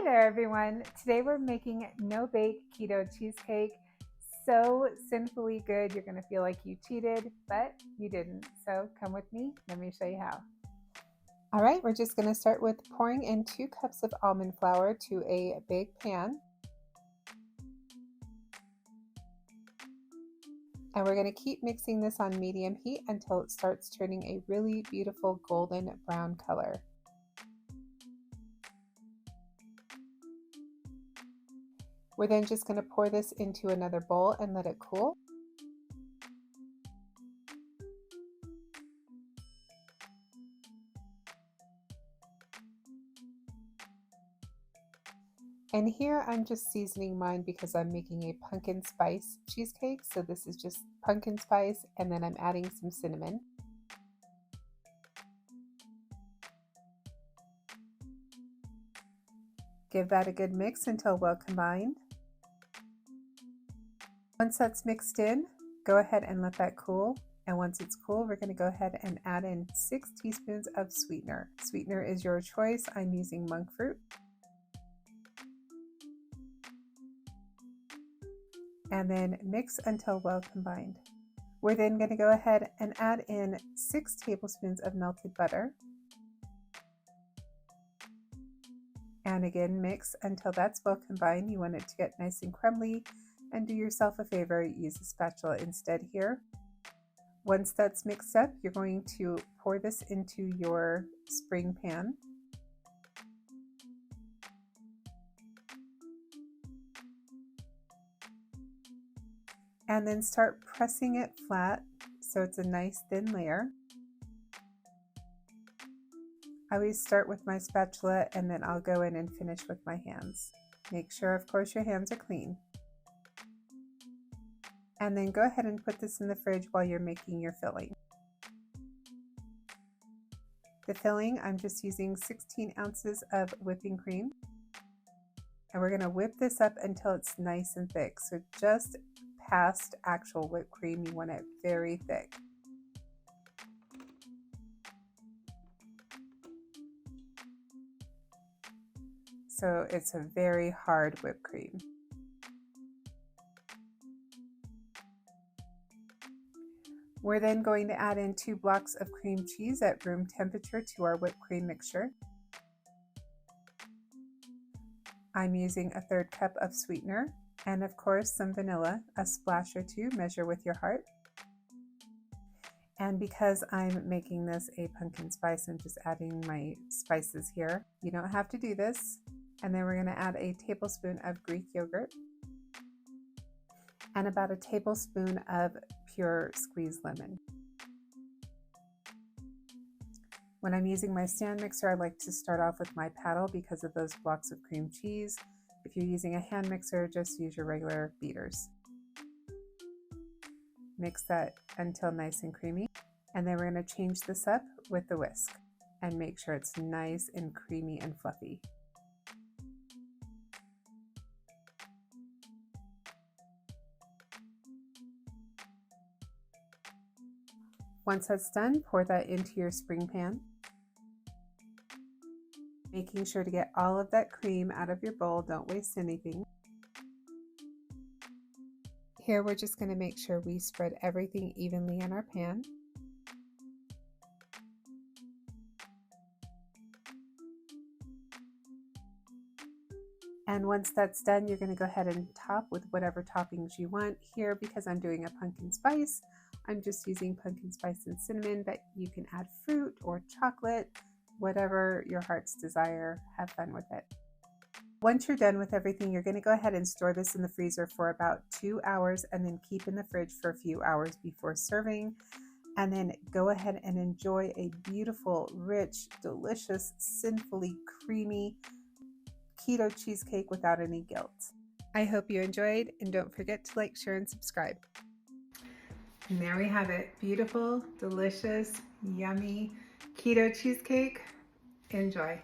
Hey there, everyone. Today we're making no-bake keto cheesecake. So sinfully good, you're going to feel like you cheated, but you didn't. So come with me. Let me show you how. All right, we're just going to start with pouring in 2 cups of almond flour to a big pan. And we're going to keep mixing this on medium heat until it starts turning a really beautiful golden brown color. We're then just going to pour this into another bowl and let it cool. And here I'm just seasoning mine because I'm making a pumpkin spice cheesecake. So this is just pumpkin spice, and then I'm adding some cinnamon. Give that a good mix until well combined. Once that's mixed in, go ahead and let that cool. And once it's cool, we're going to go ahead and add in 6 teaspoons of sweetener. Sweetener is your choice. I'm using monk fruit. And then mix until well combined. We're then going to go ahead and add in 6 tablespoons of melted butter. And again, mix until that's well combined. You want it to get nice and crumbly, and do yourself a favor, use a spatula instead here. Once that's mixed up, you're going to pour this into your spring pan. And then start pressing it flat so it's a nice thin layer. I always start with my spatula and then I'll go in and finish with my hands. Make sure, of course, your hands are clean. And then go ahead and put this in the fridge while you're making your filling. The filling, I'm just using 16 ounces of whipping cream. And we're going to whip this up until it's nice and thick. So just past actual whipped cream, you want it very thick. So it's a very hard whipped cream. We're then going to add in 2 blocks of cream cheese at room temperature to our whipped cream mixture. I'm using a 1/3 cup of sweetener and of course some vanilla, a splash or 2, measure with your heart. And because I'm making this a pumpkin spice, I'm just adding my spices here. You don't have to do this. And then we're going to add a tablespoon of Greek yogurt and about a tablespoon of pure squeezed lemon. When I'm using my stand mixer, I like to start off with my paddle because of those blocks of cream cheese. If you're using a hand mixer, just use your regular beaters. Mix that until nice and creamy. And then we're going to change this up with the whisk and make sure it's nice and creamy and fluffy. Once that's done, pour that into your spring pan, making sure to get all of that cream out of your bowl. Don't waste anything. Here we're just going to make sure we spread everything evenly in our pan. And once that's done, you're going to go ahead and top with whatever toppings you want. Here, because I'm doing a pumpkin spice, I'm just using pumpkin spice and cinnamon, but you can add fruit or chocolate, whatever your heart's desire. Have fun with it. Once you're done with everything, you're going to go ahead and store this in the freezer for about 2 hours and then keep in the fridge for a few hours before serving. And then go ahead and enjoy a beautiful, rich, delicious, sinfully creamy keto cheesecake without any guilt. I hope you enjoyed, and don't forget to like, share, and subscribe. And there we have it. Beautiful, delicious, yummy keto cheesecake. Enjoy.